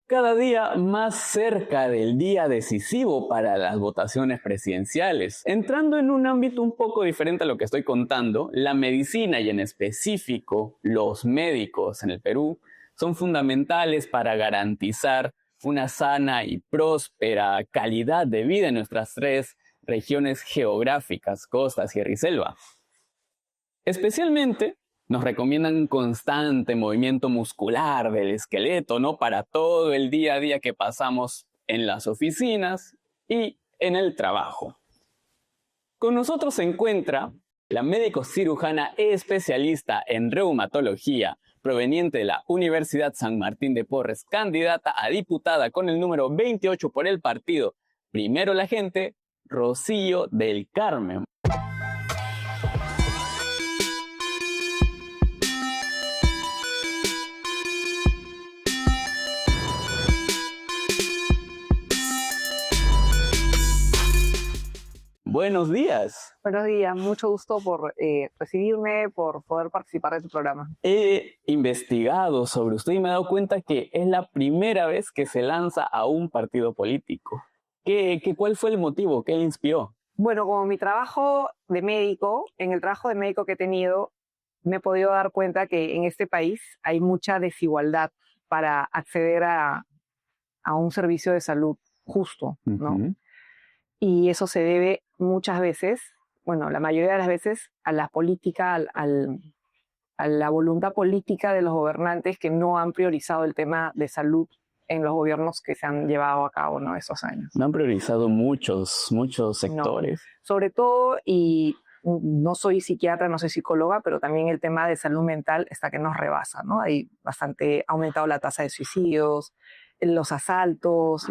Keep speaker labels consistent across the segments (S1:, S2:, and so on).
S1: Cada día más cerca del día decisivo para las votaciones presidenciales. Entrando en un ámbito un poco diferente a lo que estoy contando, la medicina y en específico los médicos en el Perú son fundamentales para garantizar una sana y próspera calidad de vida en nuestras tres regiones geográficas, costa, sierra y selva. Especialmente nos recomiendan un constante movimiento muscular del esqueleto, ¿no? Para todo el día a día que pasamos en las oficinas y en el trabajo. Con nosotros se encuentra la médico cirujana especialista en reumatología, proveniente de la Universidad San Martín de Porres, candidata a diputada con el número 28 por el partido Primero la Gente, Rocío del Carmen. Buenos días.
S2: Buenos días, mucho gusto por recibirme, por poder participar de tu programa.
S1: He investigado sobre usted y me he dado cuenta que es la primera vez que se lanza a un partido político. ¿Cuál fue el motivo? ¿Qué le inspiró?
S2: Bueno, como mi trabajo de médico, en el trabajo de médico que he tenido, me he podido dar cuenta que en este país hay mucha desigualdad para acceder a un servicio de salud justo, ¿no? Y eso se debe muchas veces, bueno, la mayoría de las veces, a la política, a la voluntad política de los gobernantes que no han priorizado el tema de salud en los gobiernos que se han llevado a cabo, ¿no? Esos años.
S1: No han priorizado muchos sectores.
S2: No, sobre todo, y no soy psiquiatra, no soy psicóloga, pero también el tema de salud mental está que nos rebasa, ¿no? Hay bastante, ha aumentado la tasa de suicidios, los asaltos,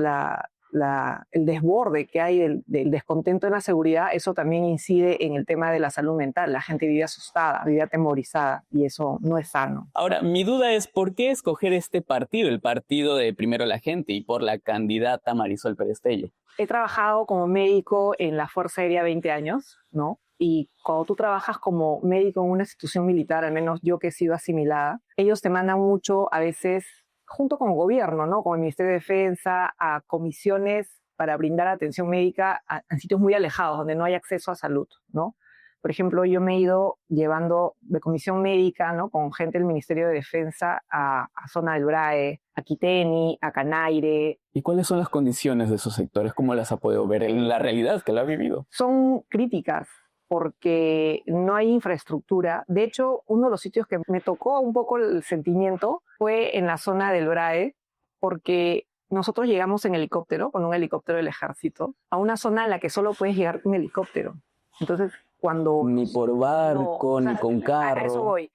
S2: el desborde que hay del descontento en la seguridad. Eso también incide en el tema de la salud mental. La gente vive asustada, vive atemorizada, y eso no es sano.
S1: Ahora, mi duda es, ¿por qué escoger este partido, el partido de Primero la Gente, y por la candidata Marisol Pérez Tello?
S2: He trabajado como médico en la Fuerza Aérea 20 años, ¿no? Y cuando tú trabajas como médico en una institución militar, al menos yo que he sido asimilada, ellos te mandan mucho, a veces, junto con el gobierno, ¿no? Con el Ministerio de Defensa, a comisiones para brindar atención médica en sitios muy alejados, donde no hay acceso a salud, ¿no? Por ejemplo, yo me he ido llevando de comisión médica, ¿no? Con gente del Ministerio de Defensa a zona del BRAE, a Quiteni, a Canaire.
S1: ¿Y cuáles son las condiciones de esos sectores? ¿Cómo las ha podido ver en la realidad que la ha vivido?
S2: Son críticas, porque no hay infraestructura. De hecho, uno de los sitios que me tocó un poco el sentimiento fue en la zona del BRAE, porque nosotros llegamos en helicóptero, con un helicóptero del ejército, a una zona en la que solo puedes llegar con helicóptero. Entonces, cuando...
S1: Ni por barco, ni con carro.
S2: A eso voy.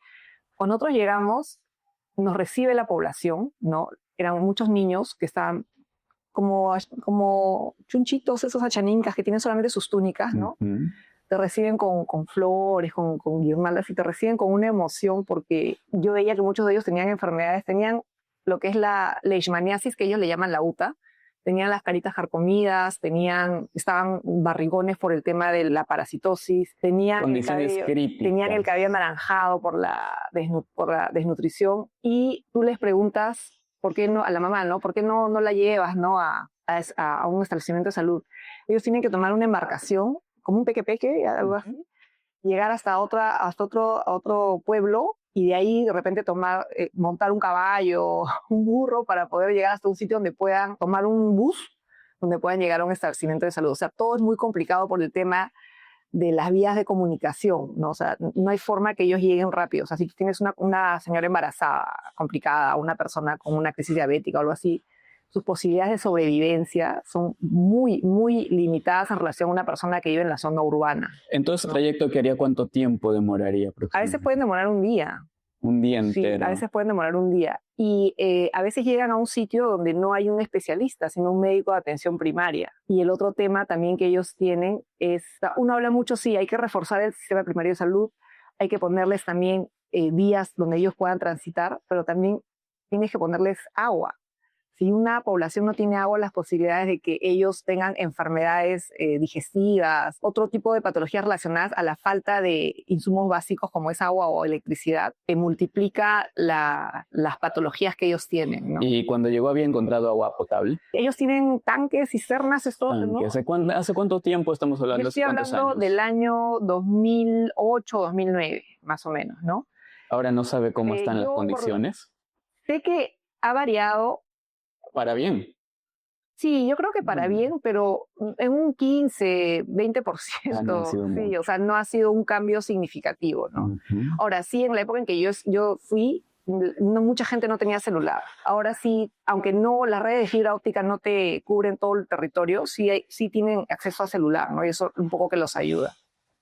S2: Cuando nosotros llegamos, nos recibe la población, ¿no? Eran muchos niños que estaban como chunchitos, esos achanincas que tienen solamente sus túnicas, ¿no? Te reciben con flores, con guirnaldas, y te reciben con una emoción, porque yo veía que muchos de ellos tenían enfermedades, tenían lo que es la leishmaniasis, que ellos le llaman la UTA, tenían las caritas carcomidas, estaban barrigones por el tema de la parasitosis, tenían el cabello anaranjado por la desnutrición, y tú les preguntas, ¿por qué no, a la mamá, ¿no? ¿Por qué no la llevas, ¿no? a un establecimiento de salud? Ellos tienen que tomar una embarcación, como un peque, algo así, llegar hasta otro pueblo, y de ahí de repente montar un caballo, un burro, para poder llegar hasta un sitio donde puedan tomar un bus, donde puedan llegar a un establecimiento de salud. O sea, todo es muy complicado por el tema de las vías de comunicación, ¿no? O sea, no hay forma que ellos lleguen rápido. O sea, si tienes una señora embarazada complicada, una persona con una crisis diabética o algo así, sus posibilidades de sobrevivencia son muy, muy limitadas en relación a una persona que vive en la zona urbana.
S1: Entonces, ¿el trayecto que haría cuánto tiempo demoraría?
S2: A veces pueden demorar un día.
S1: Un día entero.
S2: Sí, a veces pueden demorar un día. Y a veces llegan a un sitio donde no hay un especialista, sino un médico de atención primaria. Y el otro tema también que ellos tienen es, uno habla mucho, sí, hay que reforzar el sistema primario de salud, hay que ponerles también vías donde ellos puedan transitar, pero también tienes que ponerles agua. Si una población no tiene agua, las posibilidades de que ellos tengan enfermedades digestivas, otro tipo de patologías relacionadas a la falta de insumos básicos como es agua o electricidad, multiplica las patologías que ellos tienen, ¿no?
S1: ¿Y cuando llegó había encontrado agua potable?
S2: Ellos tienen tanques, cisternas, esto, ¿no?
S1: ¿Hace cuánto tiempo estamos hablando?
S2: Yo estoy hablando del año 2008, 2009, más o menos, ¿no?
S1: Ahora no sabe cómo están las condiciones.
S2: Sé que ha variado.
S1: Para bien.
S2: Sí, yo creo que para bien, pero en un 15, 20%.
S1: No ha sido
S2: sí,
S1: mucho.
S2: O sea, no ha sido un cambio significativo, ¿no? Ahora sí, en la época en que yo fui, mucha gente no tenía celular. Ahora sí, aunque no las redes de fibra óptica no te cubren todo el territorio, sí tienen acceso a celular, ¿no? Y eso un poco que los ayuda.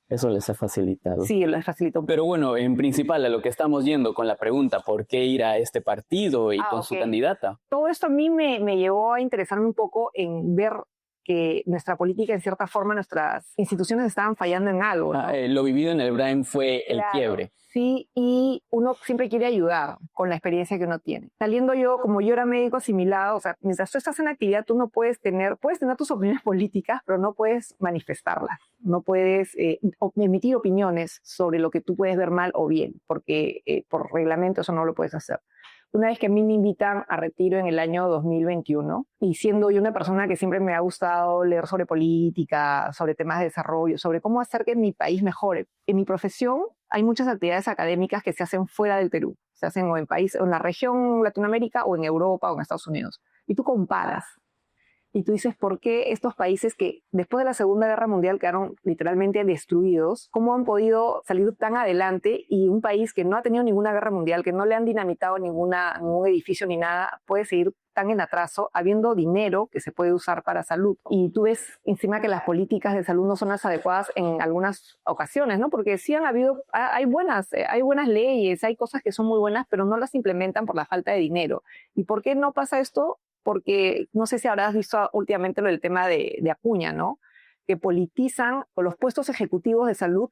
S1: Eso les ha facilitado.
S2: Sí, les facilita un poco.
S1: Pero bueno, en principal a lo que estamos yendo con la pregunta, ¿por qué ir a este partido y con su candidata?
S2: Todo esto a mí me llevó a interesarme un poco en ver que nuestra política, en cierta forma, nuestras instituciones estaban fallando en algo, ¿no?
S1: Lo vivido en el Brain fue el quiebre.
S2: Sí, y uno siempre quiere ayudar con la experiencia que uno tiene. Saliendo yo, como yo era médico asimilado, o sea, mientras tú estás en actividad, tú no puedes tener tus opiniones políticas, pero no puedes manifestarlas. No puedes emitir opiniones sobre lo que tú puedes ver mal o bien, porque por reglamento eso no lo puedes hacer. Una vez que a mí me invitan a retiro en el año 2021, y siendo yo una persona que siempre me ha gustado leer sobre política, sobre temas de desarrollo, sobre cómo hacer que mi país mejore. En mi profesión hay muchas actividades académicas que se hacen fuera del Perú. Se hacen o en la región Latinoamérica o en Europa o en Estados Unidos. Y tú comparas. Y tú dices, ¿por qué estos países que después de la Segunda Guerra Mundial quedaron literalmente destruidos, cómo han podido salir tan adelante y un país que no ha tenido ninguna guerra mundial, que no le han dinamitado ningún edificio ni nada, puede seguir tan en atraso, habiendo dinero que se puede usar para salud? Y tú ves encima que las políticas de salud no son las adecuadas en algunas ocasiones, ¿no? Porque sí hay buenas leyes, hay cosas que son muy buenas, pero no las implementan por la falta de dinero. ¿Y por qué no pasa esto? Porque no sé si habrás visto últimamente lo del tema de Acuña, ¿no? Que politizan los puestos ejecutivos de salud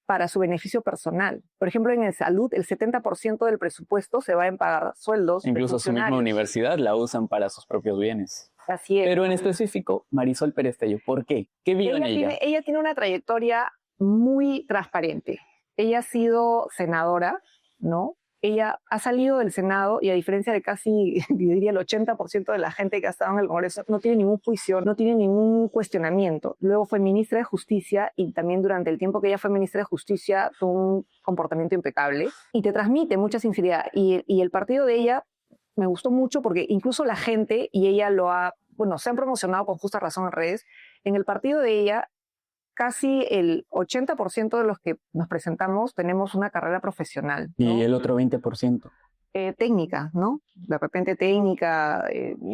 S2: para su beneficio personal. Por ejemplo, en salud, el 70% del presupuesto se va en pagar sueldos.
S1: Incluso su misma universidad la usan para sus propios bienes.
S2: Así es.
S1: Pero en específico, Marisol Pérez Tello, ¿por qué? ¿Qué vio en ella?
S2: Ella tiene una trayectoria muy transparente. Ella ha sido senadora, ¿no? Ella ha salido del Senado y a diferencia de casi, diría, el 80% de la gente que ha estado en el Congreso, no tiene ningún juicio, no tiene ningún cuestionamiento. Luego fue ministra de Justicia y también durante el tiempo que ella fue ministra de Justicia tuvo un comportamiento impecable y te transmite mucha sinceridad. Y el partido de ella me gustó mucho porque incluso la gente, y ella se han promocionado con justa razón en redes, en el partido de ella casi el 80% de los que nos presentamos tenemos una carrera profesional, ¿no?
S1: Y el otro 20%.
S2: Técnica, ¿no? De repente técnica,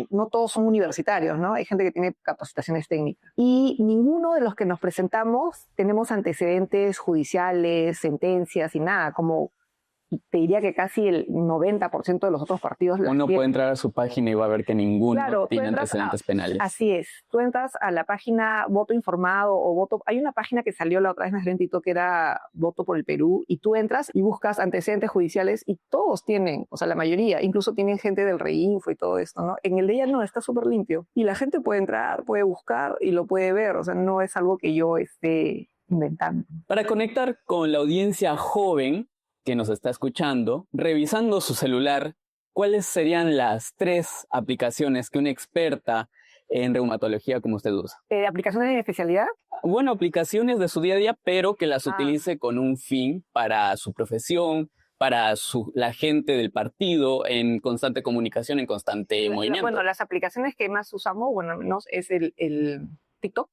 S2: no todos son universitarios, ¿no? Hay gente que tiene capacitaciones técnicas. Y ninguno de los que nos presentamos tenemos antecedentes judiciales, sentencias y nada, como te diría que casi el 90% de los otros partidos.
S1: Uno puede entrar a su página y va a ver que ninguno tiene antecedentes penales.
S2: Así es. Tú entras a la página Voto Informado o Voto... Hay una página que salió la otra vez en el TikTok que era Voto por el Perú y tú entras y buscas antecedentes judiciales y todos tienen, o sea, la mayoría, incluso tienen gente del Reinfo y todo esto, ¿no? En el de ella no, está súper limpio. Y la gente puede entrar, puede buscar y lo puede ver. O sea, no es algo que yo esté inventando.
S1: Para conectar con la audiencia joven que nos está escuchando, revisando su celular, ¿cuáles serían las 3 aplicaciones que una experta en reumatología como usted usa?
S2: ¿Aplicaciones de especialidad?
S1: Bueno, aplicaciones de su día a día, pero que las utilice con un fin para su profesión, para la gente del partido, en constante comunicación, en constante movimiento.
S2: Bueno, las aplicaciones que más usamos, bueno, menos es el TikTok,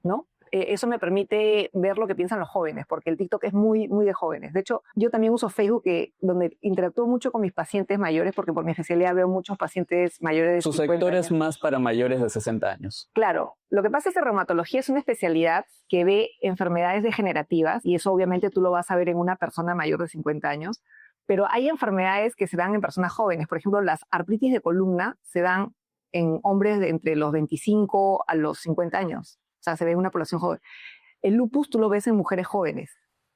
S2: ¿no? Eso me permite ver lo que piensan los jóvenes, porque el TikTok es muy, muy de jóvenes. De hecho, yo también uso Facebook, donde interactúo mucho con mis pacientes mayores, porque por mi especialidad veo muchos pacientes mayores de 50 años.
S1: Su sector es más para mayores de 60 años.
S2: Claro. Lo que pasa es que reumatología es una especialidad que ve enfermedades degenerativas, y eso obviamente tú lo vas a ver en una persona mayor de 50 años, pero hay enfermedades que se dan en personas jóvenes. Por ejemplo, las artritis de columna se dan en hombres de entre los 25 a los 50 años. O sea, se ve en una población joven. El lupus tú lo ves en mujeres jóvenes.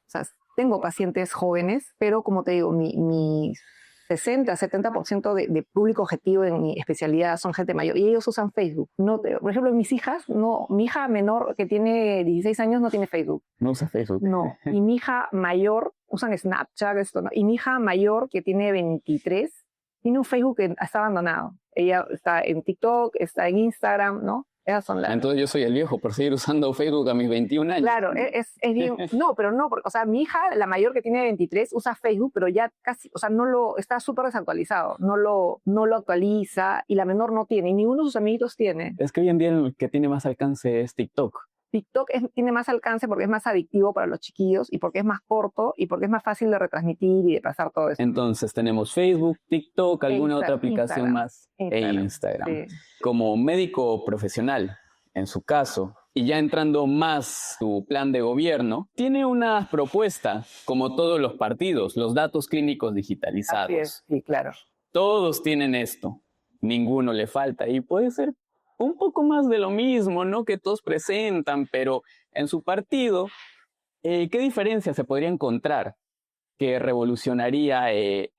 S2: O sea, tengo pacientes jóvenes, pero como te digo, mi 60-70% de público objetivo en mi especialidad son gente mayor y ellos usan Facebook. No, por ejemplo, mis hijas, no, mi hija menor que tiene 16 años no tiene Facebook.
S1: No usa Facebook.
S2: No, y mi hija mayor usan Snapchat, esto, ¿no? Y mi hija mayor que tiene 23 tiene un Facebook que está abandonado. Ella está en TikTok, está en Instagram, ¿no? Esas son las...
S1: Entonces yo soy el viejo por seguir usando Facebook a mis 21 años.
S2: Claro, es bien... No, pero no, porque, o sea, mi hija, la mayor que tiene 23, usa Facebook, pero ya casi, o sea, está súper desactualizado, no lo actualiza, y la menor no tiene, y ninguno de sus amiguitos tiene.
S1: Es que hoy en día el que tiene más alcance es TikTok.
S2: TikTok tiene más alcance porque es más adictivo para los chiquillos y porque es más corto y porque es más fácil de retransmitir y de pasar todo eso.
S1: Entonces tenemos Facebook, TikTok, alguna otra aplicación más e Instagram. Sí. Como médico profesional, en su caso, y ya entrando más su plan de gobierno, tiene una propuesta, como todos los partidos, los datos clínicos digitalizados.
S2: Así es, sí, claro.
S1: Todos tienen esto, ninguno le falta y puede ser un poco más de lo mismo, ¿no? Que todos presentan, pero en su partido, ¿qué diferencia se podría encontrar que revolucionaría el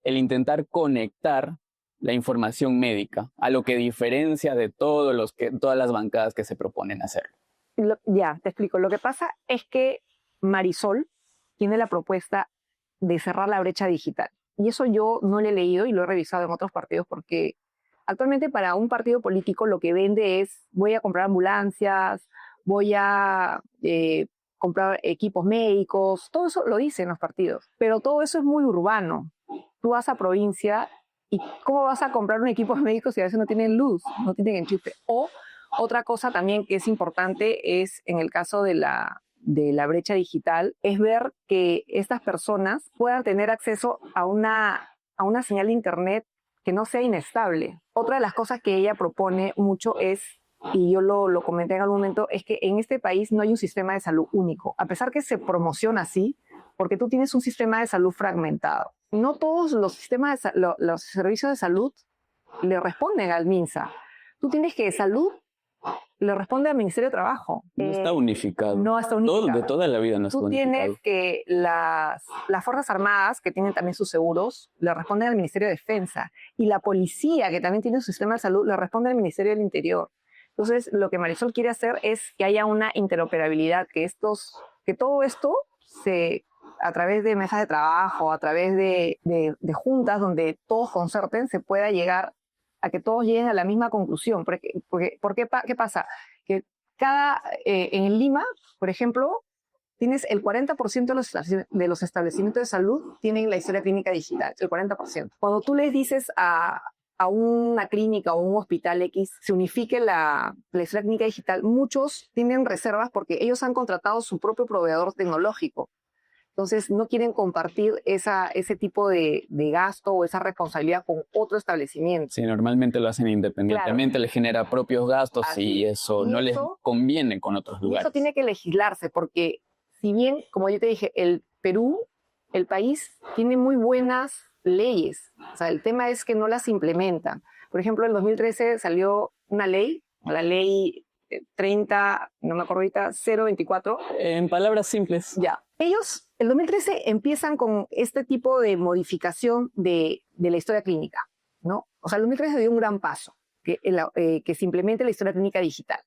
S1: intentar conectar la información médica a lo que diferencia de todas las bancadas que se proponen hacer?
S2: Ya, te explico. Lo que pasa es que Marisol tiene la propuesta de cerrar la brecha digital. Y eso yo no lo he leído y lo he revisado en otros partidos porque actualmente para un partido político lo que vende es voy a comprar ambulancias, voy a comprar equipos médicos, todo eso lo dicen los partidos, pero todo eso es muy urbano. Tú vas a provincia y ¿cómo vas a comprar un equipo médico si a veces no tienen luz, no tienen enchufe? O otra cosa también que es importante es en el caso de la brecha digital, es ver que estas personas puedan tener acceso a una señal de internet que no sea inestable. Otra de las cosas que ella propone mucho es, y yo lo comenté en algún momento, es que en este país no hay un sistema de salud único, a pesar que se promociona así, porque tú tienes un sistema de salud fragmentado. No todos los los servicios de salud le responden al MINSA. Tú tienes que salud le responde al Ministerio de Trabajo.
S1: No está unificado.
S2: No está unificado.
S1: De toda la vida no está unificado.
S2: Tú tienes que las Fuerzas Armadas, que tienen también sus seguros, le responden al Ministerio de Defensa. Y la policía, que también tiene su sistema de salud, le responde al Ministerio del Interior. Entonces, lo que Marisol quiere hacer es que haya una interoperabilidad, que todo esto a través de mesas de trabajo, a través de juntas donde todos concerten, se pueda llegar a que todos lleguen a la misma conclusión. ¿Qué pasa? Que en Lima, por ejemplo, tienes el 40% de los establecimientos de salud tienen la historia clínica digital, el 40%. Cuando tú les dices a una clínica o un hospital X se unifique la historia clínica digital, muchos tienen reservas porque ellos han contratado su propio proveedor tecnológico. Entonces, no quieren compartir ese tipo de gasto o esa responsabilidad con otro establecimiento.
S1: Sí, normalmente lo hacen independientemente, claro. Les genera propios gastos y eso no les conviene con otros lugares.
S2: Eso tiene que legislarse porque, si bien, como yo te dije, el Perú, el país, tiene muy buenas leyes. O sea, el tema es que no las implementan. Por ejemplo, en 2013 salió una ley, la ley 30, no me acuerdo ahorita, 024.
S1: En palabras simples.
S2: Ya. Ellos, en 2013, empiezan con este tipo de modificación de la historia clínica, ¿no? O sea, el 2013 dio un gran paso, que se implemente la historia clínica digital.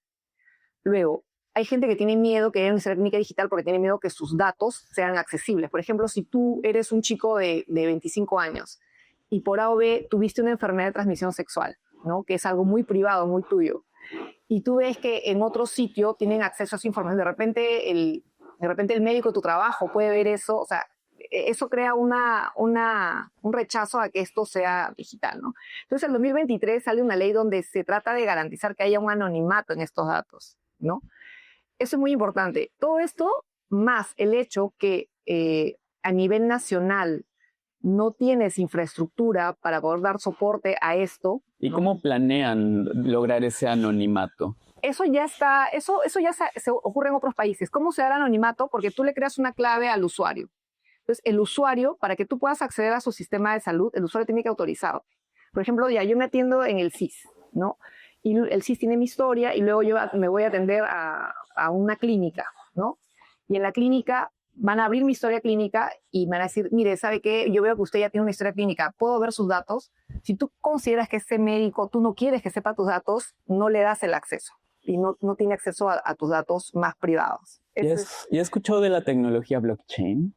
S2: Luego, hay gente que tiene miedo que haya una historia clínica digital porque tiene miedo que sus datos sean accesibles. Por ejemplo, si tú eres un chico de 25 años y por A o B tuviste una enfermedad de transmisión sexual, ¿no? Que es algo muy privado, muy tuyo, y tú ves que en otro sitio tienen acceso a esa información, de repente el médico de tu trabajo puede ver eso, o sea, eso crea un rechazo a que esto sea digital, ¿no? Entonces, en 2023 sale una ley donde se trata de garantizar que haya un anonimato en estos datos, ¿no? Eso es muy importante. Todo esto, más el hecho que a nivel nacional no tienes infraestructura para poder dar soporte a esto.
S1: ¿Y cómo planean lograr ese anonimato?
S2: Eso ya se ocurre en otros países. ¿Cómo se da el anonimato? Porque tú le creas una clave al usuario. Entonces, el usuario, para que tú puedas acceder a su sistema de salud, el usuario tiene que autorizar. Por ejemplo, ya yo me atiendo en el CIS, ¿no? Y el CIS tiene mi historia y luego yo me voy a atender a una clínica, ¿no? Y en la clínica van a abrir mi historia clínica y me van a decir, mire, ¿sabe qué? Yo veo que usted ya tiene una historia clínica, ¿puedo ver sus datos? Si tú consideras que ese médico, tú no quieres que sepa tus datos, no le das el acceso y no tiene acceso a tus datos más privados.
S1: ¿Y has escuchado de la tecnología blockchain?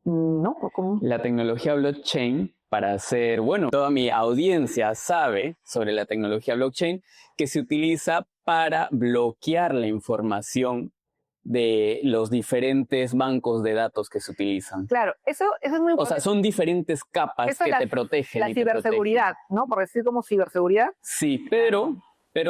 S2: No, ¿cómo?
S1: La tecnología blockchain, para hacer, bueno, toda mi audiencia sabe sobre la tecnología blockchain, que se utiliza para bloquear la información de los diferentes bancos de datos que se utilizan.
S2: Claro, eso es muy importante.
S1: O sea, son diferentes capas que te protegen.
S2: La ciberseguridad, ¿no? Por decir como ciberseguridad.
S1: Sí, pero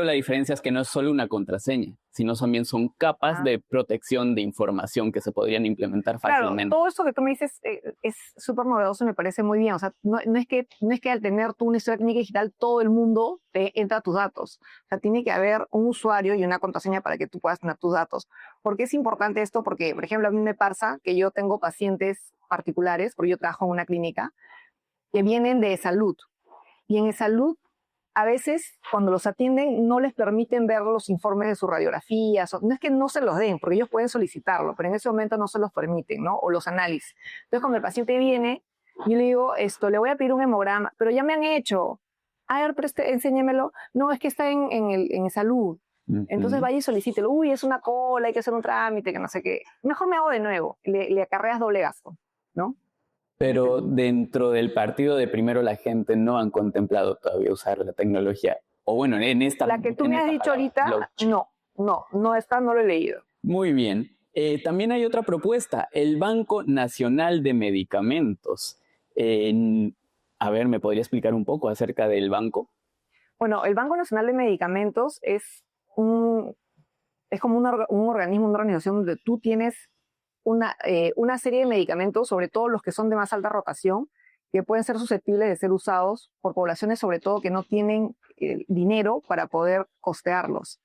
S1: la diferencia es que no es solo una contraseña, sino también son capas de protección de información que se podrían implementar fácilmente.
S2: Claro, todo eso que tú me dices es súper novedoso y me parece muy bien. O sea, no es que al tener tú una historia clínica digital todo el mundo te entra tus datos. O sea, tiene que haber un usuario y una contraseña para que tú puedas tener tus datos. ¿Por qué es importante esto? Porque, por ejemplo, a mí me pasa que yo tengo pacientes particulares, porque yo trabajo en una clínica, que vienen de salud. Y en salud, a veces, cuando los atienden, no les permiten ver los informes de sus radiografías. No es que no se los den, porque ellos pueden solicitarlo, pero en ese momento no se los permiten, ¿no? O los análisis. Entonces, cuando el paciente viene, yo le digo, le voy a pedir un hemograma, pero ya me han hecho. A ver, enséñemelo. No, es que está en salud. Entonces vaya y solicítelo. Uy, es una cola, hay que hacer un trámite, que no sé qué. Mejor me hago de nuevo. Le acarreas doble gasto, ¿no?
S1: Pero dentro del partido de Primero la Gente no han contemplado todavía usar la tecnología. O bueno, en esta...
S2: La que tú me has dicho ahorita, no, esta no lo he leído.
S1: Muy bien. También hay otra propuesta, el Banco Nacional de Medicamentos. A ver, ¿me podría explicar un poco acerca del banco?
S2: Bueno, el Banco Nacional de Medicamentos es como un organismo, una organización donde tú tienes una serie de medicamentos, sobre todo los que son de más alta rotación, que pueden ser susceptibles de ser usados por poblaciones, sobre todo que no tienen dinero para poder costearlos.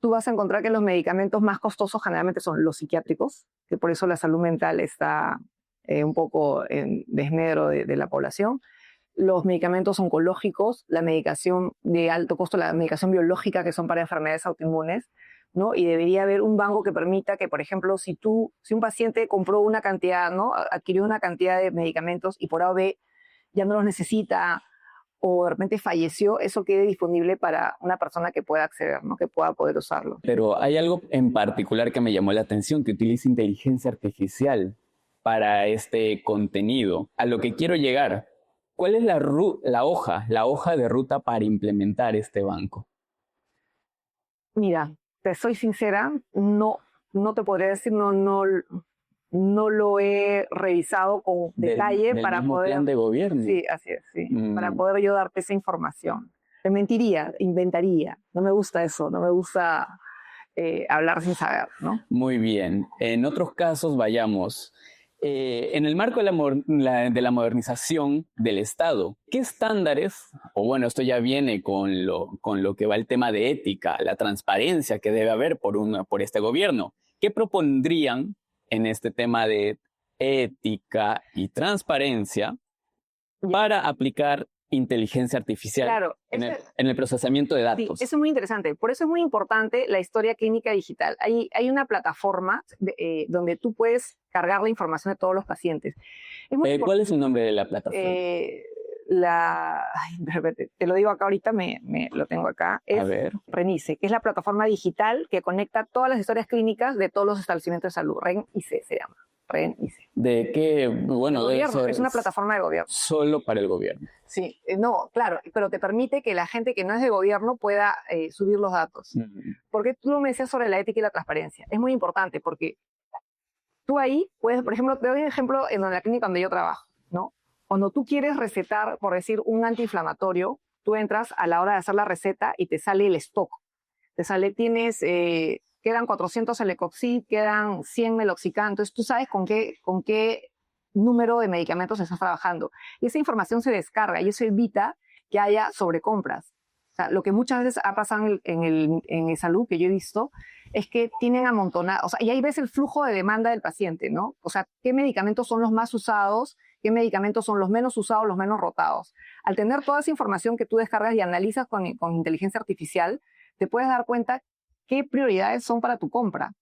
S2: Tú vas a encontrar que los medicamentos más costosos generalmente son los psiquiátricos, que por eso la salud mental está un poco en desmedro de la población. Los medicamentos oncológicos, la medicación de alto costo, la medicación biológica, que son para enfermedades autoinmunes, ¿no? Y debería haber un banco que permita que, por ejemplo, si un paciente compró una cantidad, ¿no? Adquirió una cantidad de medicamentos y por A o B ya no los necesita o de repente falleció, eso quede disponible para una persona que pueda acceder, ¿no? Que pueda poder usarlo.
S1: Pero hay algo en particular que me llamó la atención, que utiliza inteligencia artificial para este contenido. A lo que quiero llegar, ¿cuál es la hoja de ruta para implementar este banco?
S2: Mira, te soy sincera, no te podría decir, no lo he revisado con detalle
S1: del
S2: para
S1: mismo
S2: poder...
S1: plan de gobierno.
S2: Sí, así es, sí. Para poder yo darte esa información. Te mentiría, inventaría. No me gusta eso, no me gusta hablar sin saber, ¿no?
S1: Muy bien. En otros casos, vayamos. En el marco de la modernización del Estado, ¿qué estándares, o bueno, esto ya viene con lo que va el tema de ética, la transparencia que debe haber por este gobierno, ¿qué propondrían en este tema de ética y transparencia para aplicar inteligencia artificial en el procesamiento de datos?
S2: Sí, eso es muy interesante. Por eso es muy importante la historia clínica digital. Hay una plataforma donde tú puedes cargar la información de todos los pacientes.
S1: ¿Cuál es el nombre de la plataforma?
S2: Te lo digo acá ahorita, lo tengo acá. Es RENICE, que es la plataforma digital que conecta todas las historias clínicas de todos los establecimientos de salud. RENICE se llama. RENICE.
S1: ¿De qué? Bueno,
S2: es una plataforma de gobierno.
S1: Solo para el gobierno.
S2: Sí, no, claro, pero te permite que la gente que no es de gobierno pueda subir los datos. Porque tú me decías sobre la ética y la transparencia. Es muy importante porque tú ahí puedes, por ejemplo, te doy un ejemplo en la clínica donde yo trabajo, ¿no? Cuando tú quieres recetar, por decir, un antiinflamatorio, tú entras a la hora de hacer la receta y te sale el stock. Te sale, quedan 400 Celecoxib, quedan 100 Meloxicam. Entonces tú sabes con qué número de medicamentos estás trabajando. Y esa información se descarga y eso evita que haya sobrecompras. O sea, lo que muchas veces ha pasado en salud, que yo he visto, es que tienen amontonado, o sea, y ahí ves el flujo de demanda del paciente, ¿no? O sea, qué medicamentos son los más usados, qué medicamentos son los menos usados, los menos rotados. Al tener toda esa información que tú descargas y analizas con inteligencia artificial, te puedes dar cuenta qué prioridades son para tu compra.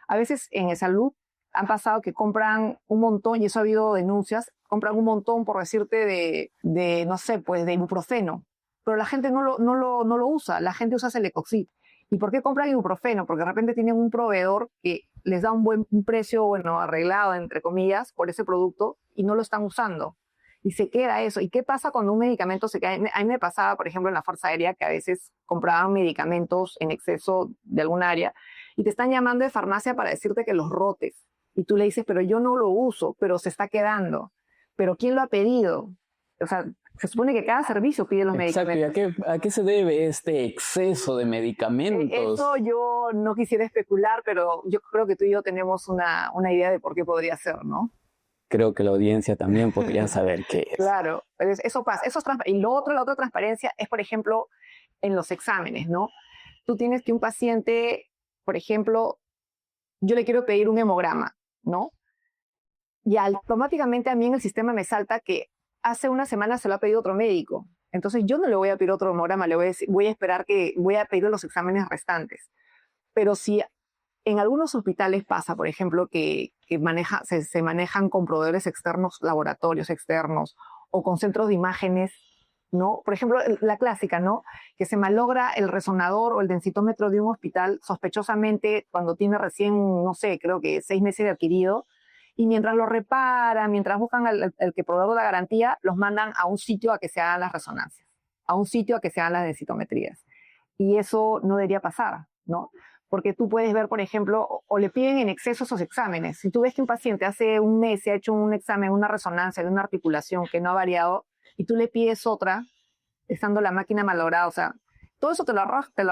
S2: A veces en salud han pasado que compran un montón, y eso ha habido denuncias, compran un montón, por decirte, no sé, pues de ibuprofeno, pero la gente no lo usa, la gente usa Celecoxib. ¿Y por qué compran ibuprofeno? Porque de repente tienen un proveedor que les da un precio, bueno, arreglado, entre comillas, por ese producto, y no lo están usando. Y se queda eso. ¿Y qué pasa cuando un medicamento se queda? A mí me pasaba, por ejemplo, en la Fuerza Aérea, que a veces compraban medicamentos en exceso de algún área, y te están llamando de farmacia para decirte que los rotes. Y tú le dices, pero yo no lo uso, pero se está quedando. ¿Pero quién lo ha pedido? O sea, se supone que cada servicio pide los medicamentos.
S1: Exacto. ¿Y a qué se debe este exceso de medicamentos?
S2: Eso yo no quisiera especular, pero yo creo que tú y yo tenemos una idea de por qué podría ser, ¿no?
S1: Creo que la audiencia también podría saber qué es.
S2: Claro, eso pasa. Eso es y la otra transparencia es, por ejemplo, en los exámenes, ¿no? Tú tienes que un paciente, por ejemplo, yo le quiero pedir un hemograma, ¿no? Y automáticamente a mí en el sistema me salta que hace una semana se lo ha pedido otro médico. Entonces yo no le voy a pedir otro hemograma, le voy a esperar voy a pedir los exámenes restantes. Pero si en algunos hospitales pasa, por ejemplo, que se manejan con proveedores externos, laboratorios externos, o con centros de imágenes, ¿no? Por ejemplo, la clásica, ¿no? Que se malogra el resonador o el densitómetro de un hospital sospechosamente cuando tiene recién, no sé, creo que 6 meses de adquirido, y mientras lo reparan, mientras buscan el que proveedor de la garantía, los mandan a un sitio a que se hagan las resonancias, a un sitio a que se hagan las densitometrías. Y eso no debería pasar, ¿no? Porque tú puedes ver, por ejemplo, o le piden en exceso esos exámenes. Si tú ves que un paciente hace un mes se ha hecho un examen, una resonancia de una articulación que no ha variado, y tú le pides otra, estando la máquina malograda, o sea, todo eso te lo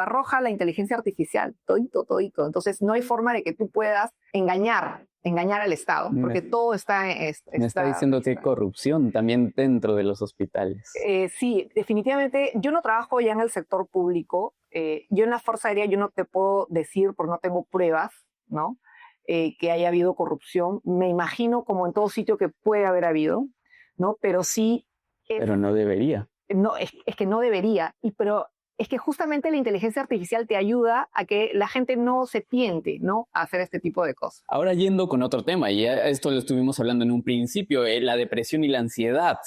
S2: arroja la inteligencia artificial, todito. Entonces, no hay forma de que tú puedas engañar al Estado, porque todo está...
S1: Me está diciendo que hay corrupción también dentro de los hospitales.
S2: Sí, definitivamente. Yo no trabajo ya en el sector público. Yo en la Fuerza Aérea yo no te puedo decir, porque no tengo pruebas, ¿no? Que haya habido corrupción. Me imagino, como en todo sitio, que puede haber habido, ¿no? Pero sí...
S1: Pero no debería.
S2: No, es que no debería. Pero es que justamente la inteligencia artificial te ayuda a que la gente no se tiente, ¿no?, a hacer este tipo de cosas.
S1: Ahora yendo con otro tema, y esto lo estuvimos hablando en un principio, la depresión y la ansiedad.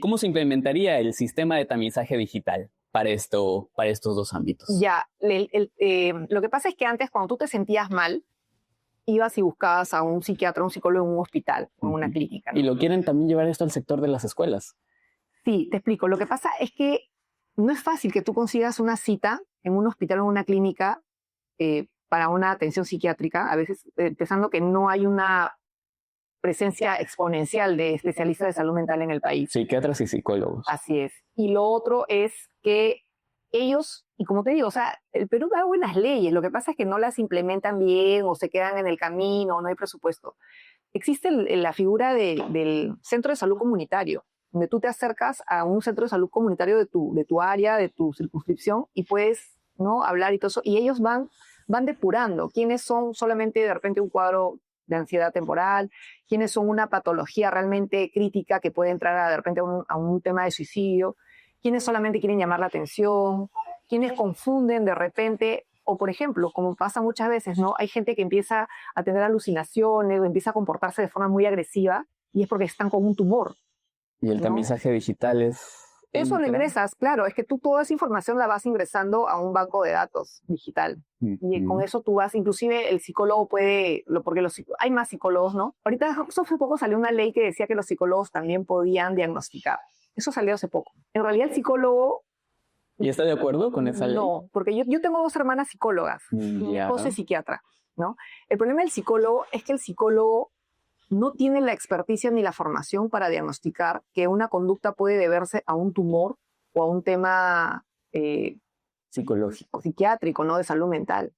S1: ¿Cómo se implementaría el sistema de tamizaje digital para estos dos ámbitos?
S2: Ya, lo que pasa es que antes, cuando tú te sentías mal, ibas y buscabas a un psiquiatra, un psicólogo en un hospital o en una clínica, ¿no?
S1: Y lo quieren también llevar esto al sector de las escuelas.
S2: Sí, te explico. Lo que pasa es que no es fácil que tú consigas una cita en un hospital o en una clínica para una atención psiquiátrica, a veces pensando que no hay una presencia exponencial de especialistas de salud mental en el país.
S1: Psiquiatras y psicólogos.
S2: Así es. Y lo otro es que ellos, y como te digo, o sea, el Perú da buenas leyes, lo que pasa es que no las implementan bien o se quedan en el camino, no hay presupuesto. Existe la figura del centro de salud comunitario, donde tú te acercas a un centro de salud comunitario de tu área, de tu circunscripción, y puedes, ¿no?, hablar y todo eso, y ellos van depurando quiénes son solamente de repente un cuadro de ansiedad temporal, quiénes son una patología realmente crítica que puede entrar de repente a un tema de suicidio, quiénes solamente quieren llamar la atención, quiénes confunden de repente, o por ejemplo, como pasa muchas veces, ¿no?, hay gente que empieza a tener alucinaciones o empieza a comportarse de forma muy agresiva y es porque están con un tumor.
S1: Y el tamizaje digital es...
S2: Eso lo ingresas, claro, es que tú toda esa información la vas ingresando a un banco de datos digital. Y con eso tú vas, inclusive el psicólogo puede, porque hay más psicólogos, ¿no? Ahorita hace poco salió una ley que decía que los psicólogos también podían diagnosticar. Eso salió hace poco. En realidad el psicólogo...
S1: ¿Y está de acuerdo con esa ley?
S2: No, porque yo tengo 2 hermanas psicólogas y mi esposa es psiquiatra, ¿no? El problema del psicólogo es que el psicólogo no tiene la experticia ni la formación para diagnosticar que una conducta puede deberse a un tumor o a un tema
S1: psicológico,
S2: psiquiátrico, ¿no?, de salud mental.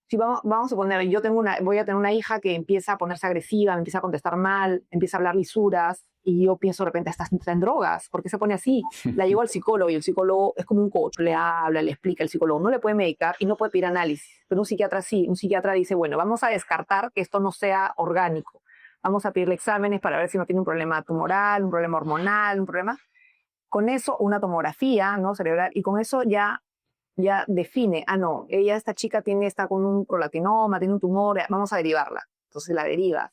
S2: Si vamos a suponer, voy a tener una hija que empieza a ponerse agresiva, me empieza a contestar mal, empieza a hablar lisuras, y yo pienso de repente, está en drogas, ¿por qué se pone así? La llevo al psicólogo y el psicólogo es como un coach, le habla, le explica, el psicólogo no le puede medicar y no puede pedir análisis, pero un psiquiatra sí, un psiquiatra dice, bueno, vamos a descartar que esto no sea orgánico, vamos a pedirle exámenes para ver si no tiene un problema tumoral, un problema hormonal, un problema. Con eso, una tomografía, ¿no?, cerebral, y con eso ya define, no, esta chica está con un prolatinoma, tiene un tumor, vamos a derivarla. entonces la derivas.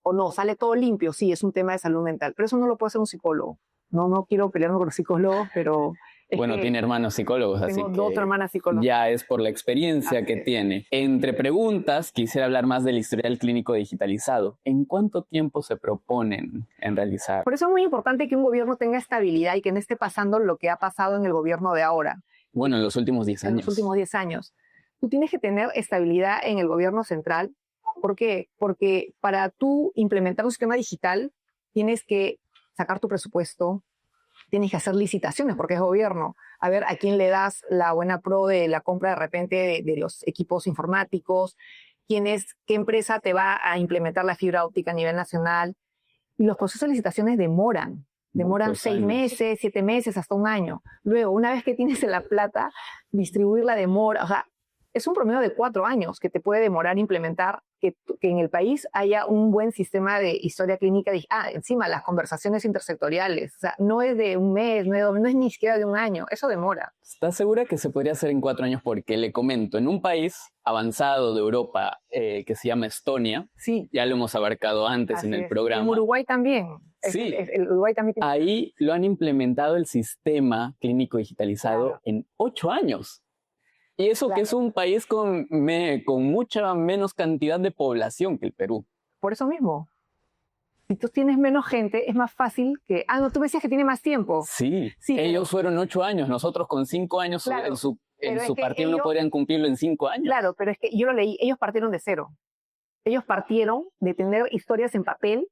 S2: O no, sale todo limpio, sí, es un tema de salud mental, pero eso no lo puede hacer un psicólogo. No quiero pelearme con los psicólogos, pero...
S1: Bueno, tiene hermanos psicólogos, así
S2: tengo
S1: que
S2: 2 hermanas psicólogas.
S1: ya es por la experiencia
S2: Así
S1: que
S2: es.
S1: tiene. Entre preguntas, quisiera hablar más del historial clínico digitalizado. ¿En cuánto tiempo se proponen en realizar?
S2: Por eso es muy importante que un gobierno tenga estabilidad y que no esté pasando lo que ha pasado en el gobierno de ahora.
S1: Bueno, en los últimos 10
S2: En
S1: años.
S2: los últimos 10 años. Tú tienes que tener estabilidad en el gobierno central. ¿Por qué? Porque para tú implementar un sistema digital tienes que sacar tu presupuesto, tienes que hacer licitaciones porque es gobierno. A ver a quién le das la buena pro de la compra de repente de los equipos informáticos, qué empresa te va a implementar la fibra óptica a nivel nacional. Y los procesos de licitaciones demoran
S1: Muchos
S2: 6
S1: años.
S2: meses, 7 meses, hasta un año. Luego, una vez que tienes la plata, distribuirla demora, o sea, es un promedio de 4 años que te puede demorar implementar que en el país haya un buen sistema de historia clínica. Encima, las conversaciones intersectoriales, o sea, no es de un mes, no es ni siquiera de un año, eso demora.
S1: ¿Estás segura que se podría hacer en 4 años? Porque le comento, en un país avanzado de Europa que se llama Estonia,
S2: Sí,
S1: ya lo hemos abarcado antes
S2: así
S1: en el
S2: es.
S1: programa.
S2: En Uruguay también.
S1: Sí.
S2: El Uruguay también tiene...
S1: Ahí lo han implementado el sistema clínico digitalizado
S2: Claro.
S1: en 8 años. Y eso que es un país con mucha menos cantidad de población que el Perú.
S2: Por eso mismo. Si tú tienes menos gente, es más fácil que... no, tú me decías que tiene más tiempo.
S1: Sí,
S2: Sí,
S1: ellos fueron 8 años, nosotros con 5 años
S2: Claro,
S1: en su
S2: pero es que
S1: partido no
S2: ellos-
S1: podrían cumplirlo en 5 años.
S2: Claro, pero es que yo lo leí, ellos partieron de cero. Ellos partieron de tener historias en papel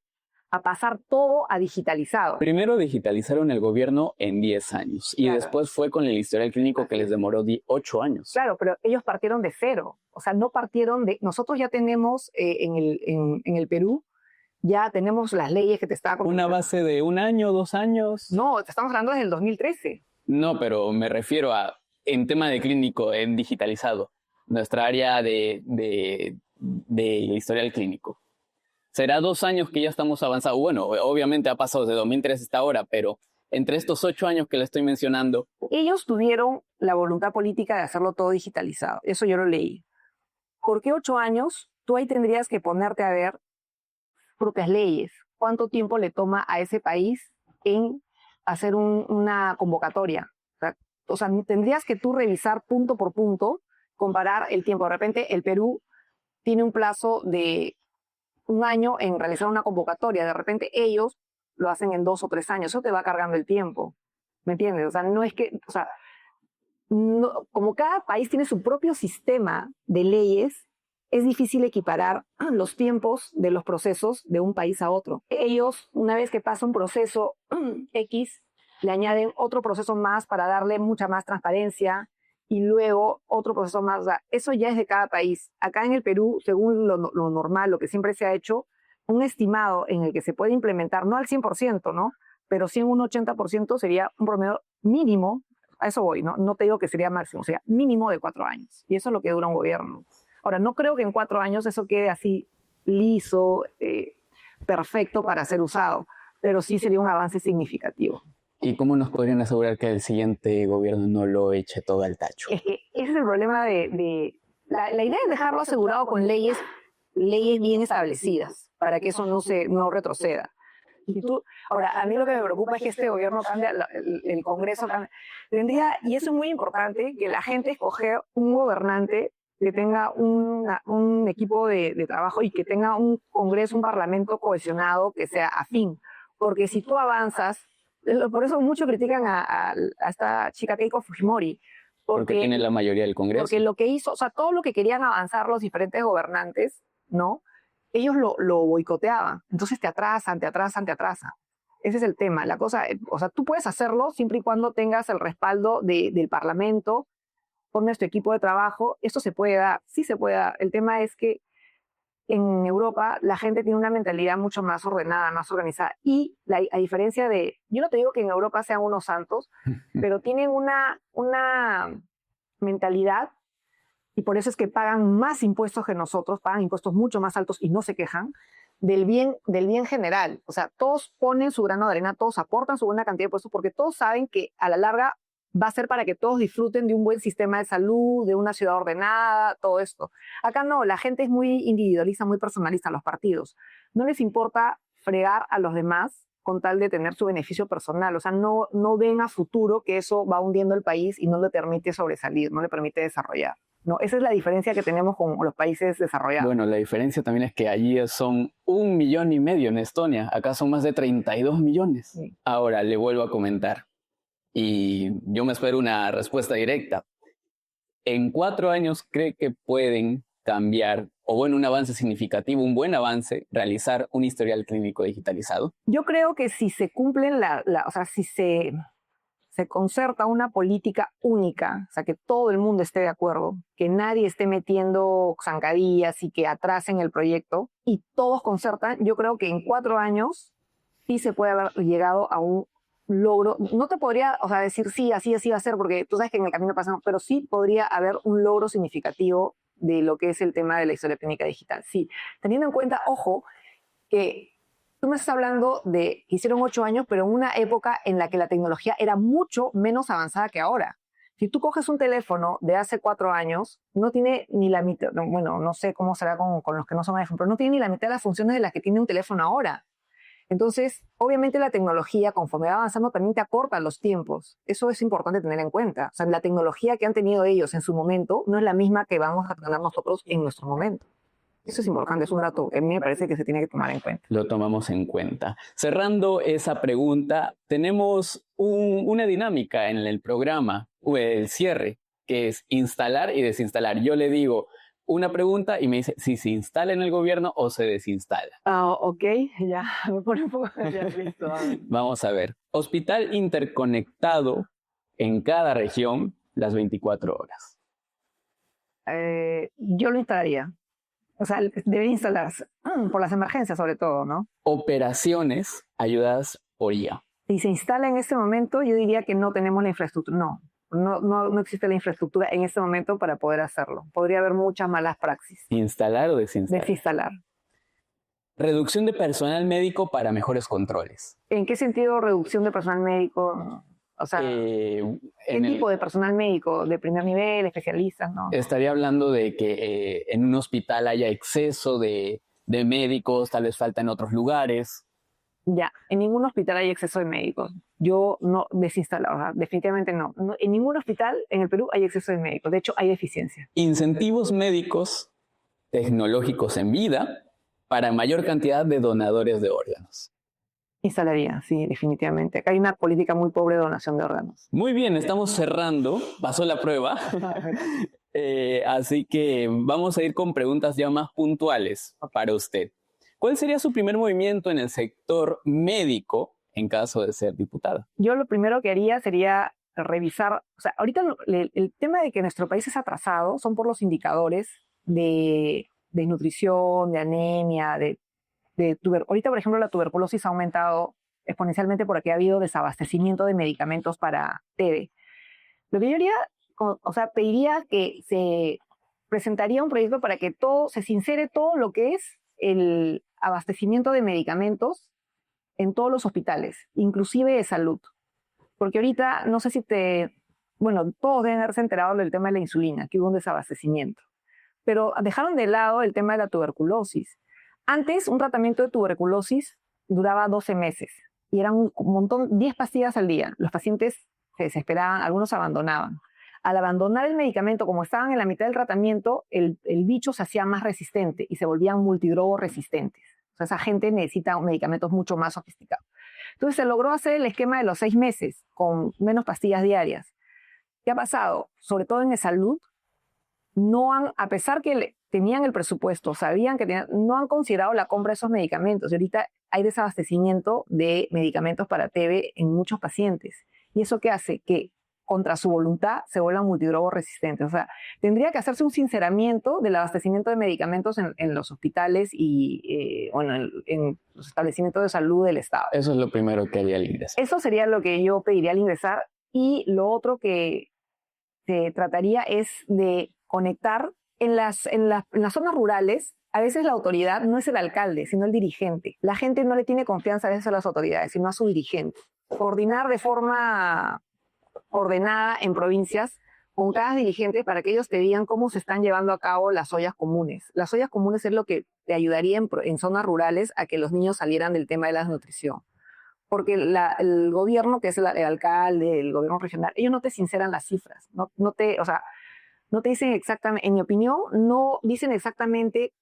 S2: a pasar todo a digitalizado.
S1: Primero digitalizaron el gobierno en 10 años y
S2: Claro.
S1: después fue con el historial clínico que les demoró 8 años.
S2: Claro, pero ellos partieron de cero. O sea, no partieron de... Nosotros ya tenemos en el Perú, ya tenemos las leyes que te estaba
S1: ¿Una
S2: comentando.
S1: base de 1 año, 2 años?
S2: No, te estamos hablando desde el 2013.
S1: No, pero me refiero a, en tema de clínico, en digitalizado, nuestra área de historial clínico. Será 2 años que ya estamos avanzados. Bueno, obviamente ha pasado desde 2003 hasta ahora, pero entre estos 8 años que le estoy mencionando...
S2: Ellos tuvieron la voluntad política de hacerlo todo digitalizado. Eso yo lo leí. ¿Por qué 8 años? Tú ahí tendrías que ponerte a ver propias leyes. ¿Cuánto tiempo le toma a ese país en hacer una convocatoria? O sea, tendrías que tú revisar punto por punto, comparar el tiempo. De repente, el Perú tiene un plazo de 1 año en realizar una convocatoria. De repente, ellos lo hacen en 2 o 3 años. Eso te va cargando el tiempo. ¿Me entiendes? O sea, no es que... O sea, no, como cada país tiene su propio sistema de leyes, es difícil equiparar los tiempos de los procesos de un país a otro. Ellos, una vez que pasa un proceso X, le añaden otro proceso más para darle mucha más transparencia y luego otro proceso más. O sea, eso ya es de cada país. Acá en el Perú, según lo normal, lo que siempre se ha hecho, un estimado en el que se puede implementar, no al 100%, ¿no? Pero sí en un 80% sería un promedio mínimo. A eso voy, ¿no? No te digo que sería máximo, o sea, mínimo de 4 años. Y eso es lo que dura un gobierno. Ahora, no creo que en 4 años eso quede así liso, perfecto para ser usado, pero sí sería un avance significativo.
S1: ¿Y cómo nos podrían asegurar que el siguiente gobierno no lo eche todo al tacho?
S2: Es que ese es el problema la idea es dejarlo asegurado con leyes bien establecidas, para que eso no retroceda. Ahora, a mí lo que me preocupa es que este gobierno cambia, el Congreso cambia. Y eso es muy importante, que la gente escoge un gobernante que tenga un equipo de trabajo y que tenga un Congreso, un Parlamento cohesionado que sea afín. Porque si tú avanzas, por eso muchos critican a esta chica Keiko Fujimori.
S1: Porque tiene la mayoría del Congreso.
S2: Porque lo que hizo, o sea, todo lo que querían avanzar los diferentes gobernantes, ¿no? Ellos lo boicoteaban. Entonces te atrasan. Ese es el tema. La cosa, o sea, tú puedes hacerlo siempre y cuando tengas el respaldo del Parlamento, formes tu equipo de trabajo. Esto se puede dar, sí se puede dar. El tema es que en Europa la gente tiene una mentalidad mucho más ordenada, más organizada. Y a diferencia yo no te digo que en Europa sean unos santos, pero tienen una mentalidad, y por eso es que pagan más impuestos que nosotros, pagan impuestos mucho más altos y no se quejan, del bien general. O sea, todos ponen su grano de arena, todos aportan su buena cantidad de impuestos porque todos saben que a la larga va a ser para que todos disfruten de un buen sistema de salud, de una ciudad ordenada, todo esto. Acá no, la gente es muy individualista, muy personalista, los partidos. No les importa fregar a los demás con tal de tener su beneficio personal. O sea, no ven a futuro que eso va hundiendo el país y no le permite sobresalir, no le permite desarrollar. No, esa es la diferencia que tenemos con los países desarrollados.
S1: Bueno, la diferencia también es que allí son 1,5 millones en Estonia. Acá son más de 32 millones.
S2: Sí.
S1: Ahora le vuelvo a comentar. Y yo me espero una respuesta directa. ¿En 4 años cree que pueden cambiar, o bueno, un avance significativo, un buen avance, realizar un historial clínico digitalizado?
S2: Yo creo que si se cumplen o sea, si se concerta una política única, o sea, que todo el mundo esté de acuerdo, que nadie esté metiendo zancadillas y que atrasen el proyecto, y todos concertan, yo creo que en 4 años sí se puede haber llegado a un logro. No te podría, o sea, decir sí, así va a ser, porque tú sabes que en el camino pasamos, pero sí podría haber un logro significativo de lo que es el tema de la historia clínica digital. Sí, teniendo en cuenta, ojo, que tú me estás hablando de que hicieron 8 años, pero en una época en la que la tecnología era mucho menos avanzada que ahora. Si tú coges un teléfono de hace 4 años, no tiene ni la mitad, bueno, no sé cómo será con los que no son iPhone, pero no tiene ni la mitad de las funciones de las que tiene un teléfono ahora. Entonces, obviamente la tecnología, conforme va avanzando, también te acorta los tiempos. Eso es importante tener en cuenta. O sea, la tecnología que han tenido ellos en su momento no es la misma que vamos a tener nosotros en nuestro momento. Eso es importante, es un dato que a mí me parece que se tiene que tomar en cuenta.
S1: Lo tomamos en cuenta. Cerrando esa pregunta, tenemos una dinámica en el programa, el cierre, que es instalar y desinstalar. Yo le digo una pregunta y me dice si se instala en el gobierno o se desinstala.
S2: Ok, ya, me pone un poco ya, listo.
S1: Vamos a ver. Hospital interconectado en cada región las 24 horas.
S2: Yo lo instalaría. O sea, debería instalarse, por las emergencias sobre todo, ¿no?
S1: Operaciones ayudadas por IA.
S2: Si se instala en este momento, yo diría que no tenemos la infraestructura. No existe la infraestructura en este momento para poder hacerlo. Podría haber muchas malas praxis.
S1: ¿Instalar o desinstalar?
S2: Desinstalar.
S1: Reducción de personal médico para mejores controles.
S2: ¿En qué sentido reducción de personal médico? O sea, ¿qué tipo de personal médico? ¿De primer nivel, especialistas? ¿No?
S1: Estaría hablando de que en un hospital haya exceso de médicos, tal vez falta en otros lugares.
S2: Ya, en ningún hospital hay exceso de médicos. Yo no desinstalo, o sea, definitivamente no. En ningún hospital en el Perú hay exceso de médicos. De hecho, hay deficiencia.
S1: Incentivos médicos tecnológicos en vida para mayor cantidad de donadores de órganos.
S2: Instalaría, sí, definitivamente. Acá hay una política muy pobre de donación de órganos.
S1: Muy bien, estamos cerrando. Pasó la prueba. Así que vamos a ir con preguntas ya más puntuales para usted. ¿Cuál sería su primer movimiento en el sector médico en caso de ser diputada?
S2: Yo lo primero que haría sería revisar, o sea, ahorita el tema de que nuestro país es atrasado son por los indicadores de nutrición, de anemia, ahorita, por ejemplo, la tuberculosis ha aumentado exponencialmente porque ha habido desabastecimiento de medicamentos para TB. Lo que yo haría, o sea, pediría que se presentaría un proyecto para que se sincere todo lo que es el abastecimiento de medicamentos en todos los hospitales, inclusive de salud. Porque ahorita, no sé si bueno, todos deben haberse enterado del tema de la insulina, que hubo un desabastecimiento. Pero dejaron de lado el tema de la tuberculosis. Antes, un tratamiento de tuberculosis duraba 12 meses y eran un montón, 10 pastillas al día. Los pacientes se desesperaban, algunos abandonaban. Al abandonar el medicamento, como estaban en la mitad del tratamiento, el bicho se hacía más resistente y se volvían multidrogos resistentes. O sea, esa gente necesita medicamentos mucho más sofisticados. Entonces se logró hacer el esquema de los 6 meses con menos pastillas diarias. ¿Qué ha pasado? Sobre todo en salud, a pesar que tenían el presupuesto, sabían que no han considerado la compra de esos medicamentos. Y ahorita hay desabastecimiento de medicamentos para TB en muchos pacientes. ¿Y eso qué hace? Que contra su voluntad se vuelvan multidrogos resistentes. O sea, tendría que hacerse un sinceramiento del abastecimiento de medicamentos en los hospitales y en los establecimientos de salud del Estado.
S1: Eso es lo primero que haría al ingresar.
S2: Eso sería lo que yo pediría al ingresar. Y lo otro que se trataría es de conectar en las zonas rurales. A veces la autoridad no es el alcalde, sino el dirigente. La gente no le tiene confianza a veces a las autoridades, sino a su dirigente. Coordinar de forma ordenada en provincias con cada dirigente para que ellos te digan cómo se están llevando a cabo las ollas comunes. Las ollas comunes es lo que te ayudaría en zonas rurales a que los niños salieran del tema de la desnutrición. Porque el gobierno, que es el alcalde, el gobierno regional, ellos no te sinceran las cifras, no te dicen exactamente, en mi opinión, no dicen exactamente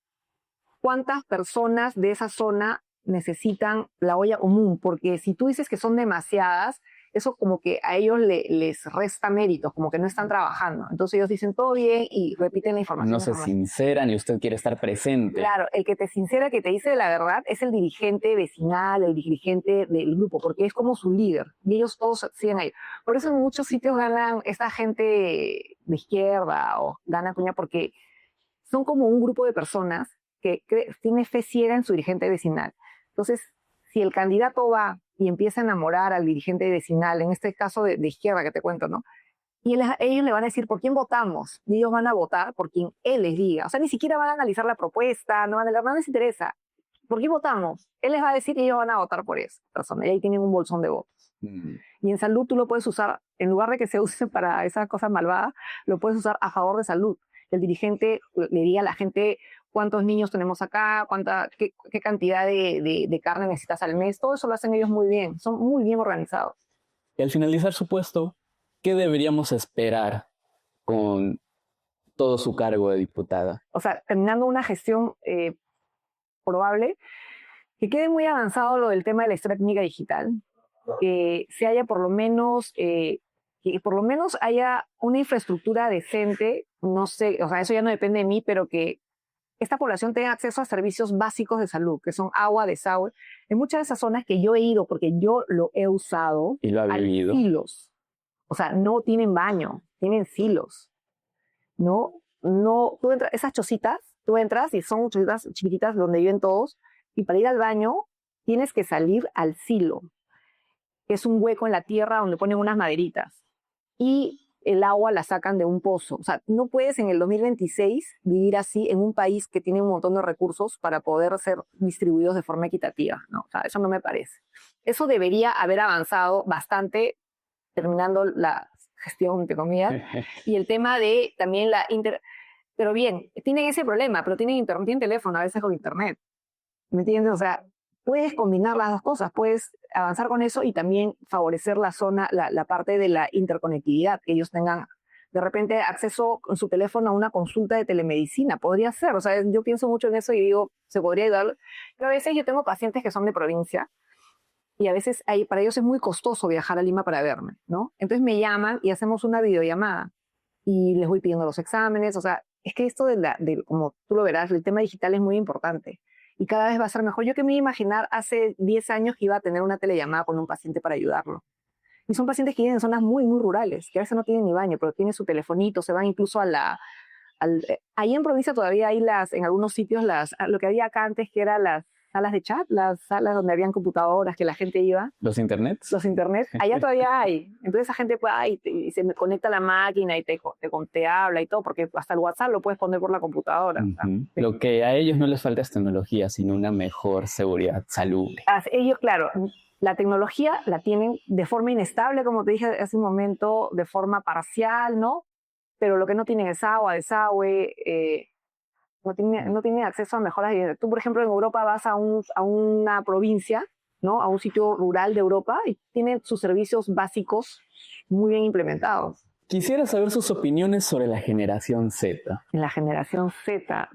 S2: cuántas personas de esa zona necesitan la olla común, porque si tú dices que son demasiadas, eso como que a ellos les resta méritos, como que no están trabajando. Entonces ellos dicen todo bien y repiten la información.
S1: No se sinceran y usted quiere estar presente.
S2: Claro, el que te sincera, que te dice la verdad, es el dirigente vecinal, el dirigente del grupo, porque es como su líder, y ellos todos siguen ahí. Por eso en muchos sitios ganan esta gente de izquierda o gana cuña, porque son como un grupo de personas que tiene fe ciega en su dirigente vecinal. Entonces, si el candidato va y empieza a enamorar al dirigente vecinal, en este caso de izquierda que te cuento, ¿no? Y ellos le van a decir por quién votamos, y ellos van a votar por quien él les diga. O sea, ni siquiera van a analizar la propuesta, no les interesa. ¿Por quién votamos? Él les va a decir y ellos van a votar por esa persona, y ahí tienen un bolsón de votos. Y en salud tú lo puedes usar, en lugar de que se use para esas cosas malvadas, lo puedes usar a favor de salud. El dirigente le diga a la gente cuántos niños tenemos acá, qué cantidad de carne necesitas al mes. Todo eso lo hacen ellos muy bien, son muy bien organizados.
S1: Y al finalizar su puesto, ¿qué deberíamos esperar con todo su cargo de diputada?
S2: O sea, terminando una gestión probable, que quede muy avanzado lo del tema de la historia clínica digital, que se haya por lo menos... que por lo menos haya una infraestructura decente, no sé, o sea, eso ya no depende de mí, pero que esta población tenga acceso a servicios básicos de salud, que son agua, desagüe, en muchas de esas zonas que yo he ido, porque yo lo he usado.
S1: Y lo ha vivido.
S2: Silos. O sea, no tienen baño, tienen silos. No, tú entras, esas chocitas, tú entras y son chocitas chiquititas donde viven todos, y para ir al baño tienes que salir al silo, que es un hueco en la tierra donde ponen unas maderitas. Y el agua la sacan de un pozo. O sea, no puedes en el 2026 vivir así en un país que tiene un montón de recursos para poder ser distribuidos de forma equitativa, ¿no? O sea, eso no me parece. Eso debería haber avanzado bastante terminando la gestión, entre comillas. Y el tema de también Pero bien, tienen ese problema, pero tienen teléfono a veces con internet. ¿Me entiendes? O sea, puedes combinar las dos cosas, puedes avanzar con eso y también favorecer la zona, la parte de la interconectividad, que ellos tengan de repente acceso con su teléfono a una consulta de telemedicina, podría ser, o sea, yo pienso mucho en eso y digo, se podría ayudar, pero a veces yo tengo pacientes que son de provincia y a veces para ellos es muy costoso viajar a Lima para verme, ¿no? Entonces me llaman y hacemos una videollamada y les voy pidiendo los exámenes, o sea, es que esto como tú lo verás, el tema digital es muy importante. Y cada vez va a ser mejor. Yo que me iba a imaginar hace 10 años que iba a tener una telellamada con un paciente para ayudarlo. Y son pacientes que viven en zonas muy, muy rurales, que a veces no tienen ni baño, pero tienen su telefonito, se van incluso ahí en provincia todavía hay en algunos sitios, lo que había acá antes, que eran las salas de chat, las salas donde habían computadoras que la gente iba.
S1: ¿Los internets?
S2: Los internet, allá todavía hay. Entonces esa gente puede y se me conecta a la máquina y te habla y todo, porque hasta el WhatsApp lo puedes poner por la computadora.
S1: Lo que a ellos no les falta es tecnología, sino una mejor seguridad, salud.
S2: Ellos, claro, la tecnología la tienen de forma inestable, como te dije hace un momento, de forma parcial, ¿no? Pero lo que no tienen es agua, desagüe, no tienen acceso a mejoras. Tú, por ejemplo, en Europa vas a una provincia, ¿no? A un sitio rural de Europa y tienen sus servicios básicos muy bien implementados.
S1: Quisiera saber sus opiniones sobre la generación Z.
S2: La generación Z.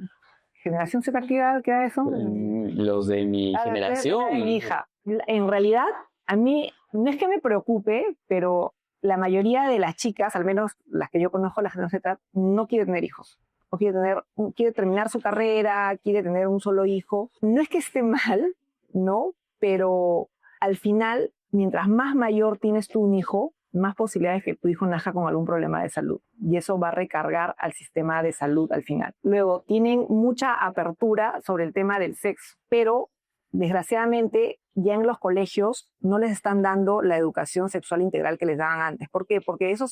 S2: ¿Generación Z qué edad es eso?
S1: Los de mi generación.
S2: Mi hija. En realidad, a mí no es que me preocupe, pero la mayoría de las chicas, al menos las que yo conozco, la generación Z, no quiere tener hijos. O quiere terminar su carrera, quiere tener un solo hijo. No es que esté mal, ¿no? Pero al final, mientras más mayor tienes tú un hijo, más posibilidades que tu hijo nazca con algún problema de salud. Y eso va a recargar al sistema de salud al final. Luego, tienen mucha apertura sobre el tema del sexo, pero desgraciadamente ya en los colegios no les están dando la educación sexual integral que les daban antes. ¿Por qué? Porque eso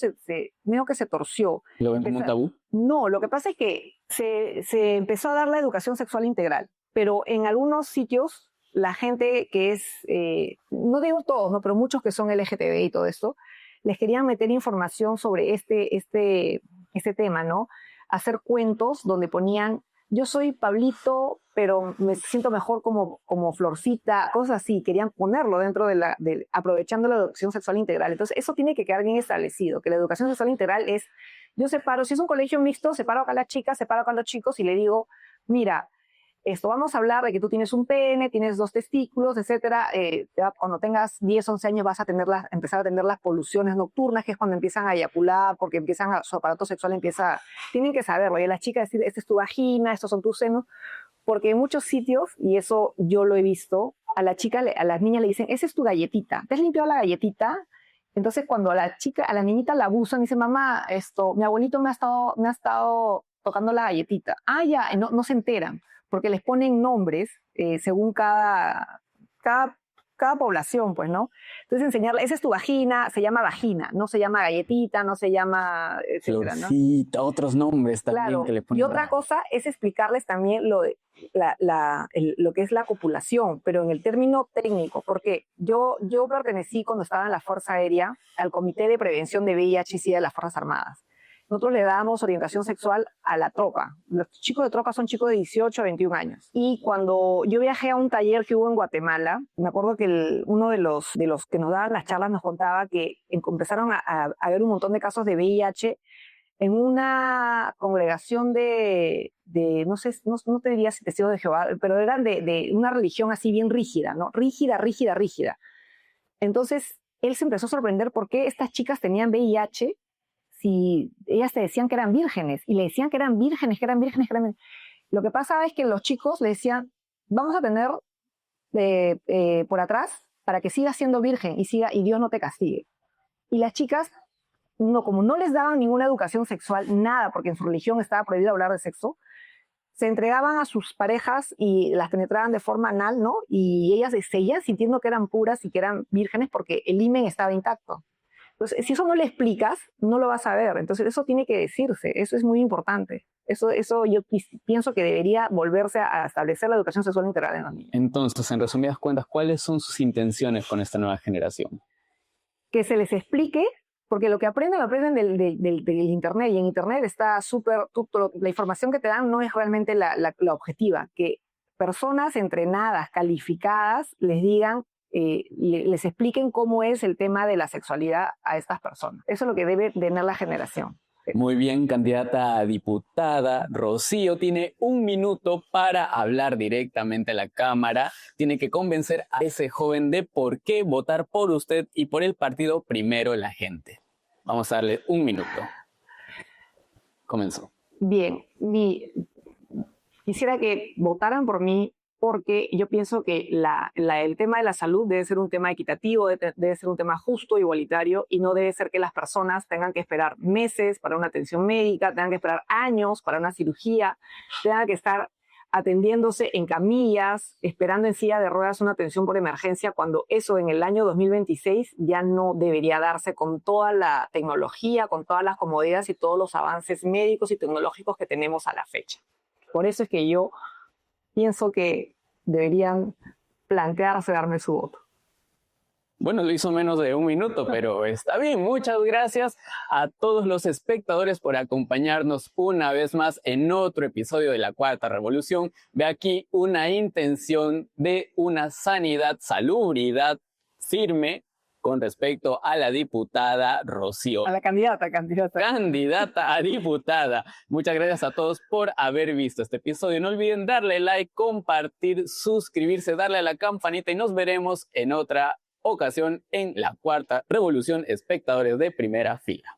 S2: medio que se torció.
S1: ¿Lo ven como un tabú?
S2: No, lo que pasa es que se empezó a dar la educación sexual integral, pero en algunos sitios la gente que es, no digo todos, ¿no? Pero muchos que son LGTB y todo esto, les querían meter información sobre este tema, ¿no? Hacer cuentos donde ponían, yo soy Pablito, pero me siento mejor como Florcita, cosas así. Querían ponerlo dentro aprovechando la educación sexual integral. Entonces, eso tiene que quedar bien establecido, que la educación sexual integral es, yo separo, si es un colegio mixto, separo acá a las chicas, separo acá a los chicos y le digo, mira, esto vamos a hablar de que tú tienes un pene, tienes 2 testículos, etcétera. Cuando tengas 10, 11 años vas a empezar a tener las poluciones nocturnas, que es cuando empiezan a eyacular, porque su aparato sexual empieza, tienen que saberlo. Y las chicas decir, esta es tu vagina, estos son tus senos, porque en muchos sitios, y eso yo lo he visto, a las niñas le dicen, esa es tu galletita, ¿te has limpiado la galletita? Entonces cuando a la niñita la abusan, dice, mamá, mi abuelito me ha estado tocando la galletita. Ah, ya, no se enteran, porque les ponen nombres según cada población, pues, ¿no? Entonces enseñarle, esa es tu vagina, se llama vagina, no se llama galletita, no se llama, etcétera,
S1: Florcita, ¿no? Otros nombres también,
S2: claro,
S1: que le ponen.
S2: Y otra cosa es explicarles también lo que es la copulación, pero en el término técnico, porque yo pertenecí cuando estaba en la Fuerza Aérea al Comité de Prevención de VIH y SIDA de las Fuerzas Armadas. Nosotros le damos orientación sexual a la tropa. Los chicos de tropa son chicos de 18 a 21 años. Y cuando yo viajé a un taller que hubo en Guatemala, me acuerdo que uno de los que nos daban las charlas nos contaba que empezaron a haber un montón de casos de VIH en una congregación no sé, no te diría si testigos de Jehová, pero eran de una religión así bien rígida, ¿no? Rígida. Entonces, él se empezó a sorprender por qué estas chicas tenían VIH si ellas te decían que eran vírgenes, y le decían que eran vírgenes. Lo que pasaba es que los chicos le decían, vamos a tener por atrás para que sigas siendo virgen y Dios no te castigue. Y las chicas, como no les daban ninguna educación sexual, nada, porque en su religión estaba prohibido hablar de sexo, se entregaban a sus parejas y las penetraban de forma anal, ¿no? Y ellas seguían sintiendo que eran puras y que eran vírgenes porque el himen estaba intacto. Entonces, si eso no le explicas, no lo vas a ver. Entonces, eso tiene que decirse. Eso es muy importante. Eso yo pienso que debería volverse a establecer la educación sexual integral en los niños.
S1: Entonces, en resumidas cuentas, ¿cuáles son sus intenciones con esta nueva generación?
S2: Que se les explique, porque lo aprenden del Internet. Y en Internet está la información que te dan no es realmente la objetiva. Que personas entrenadas, calificadas, les digan, les expliquen cómo es el tema de la sexualidad a estas personas. Eso es lo que debe tener la generación.
S1: Muy bien, candidata a diputada. Rocío tiene 1 minuto para hablar directamente a la Cámara. Tiene que convencer a ese joven de por qué votar por usted y por el partido Primero la Gente. Vamos a darle 1 minuto. Comenzó.
S2: Bien, quisiera que votaran por mí, porque yo pienso que el tema de la salud debe ser un tema equitativo, debe ser un tema justo, igualitario, y no debe ser que las personas tengan que esperar meses para una atención médica, tengan que esperar años para una cirugía, tengan que estar atendiéndose en camillas, esperando en silla de ruedas una atención por emergencia, cuando eso en el año 2026 ya no debería darse con toda la tecnología, con todas las comodidades y todos los avances médicos y tecnológicos que tenemos a la fecha. Por eso es que yo pienso que deberían plantearse darme su voto.
S1: Bueno, lo hizo menos de 1 minuto, pero está bien. Muchas gracias a todos los espectadores por acompañarnos una vez más en otro episodio de La Cuarta Revolución. Ve aquí una intención de una salubridad firme con respecto a la diputada Rocío.
S2: A la candidata.
S1: Candidata a diputada. Muchas gracias a todos por haber visto este episodio. No olviden darle like, compartir, suscribirse, darle a la campanita y nos veremos en otra ocasión en La Cuarta Revolución, espectadores de primera fila.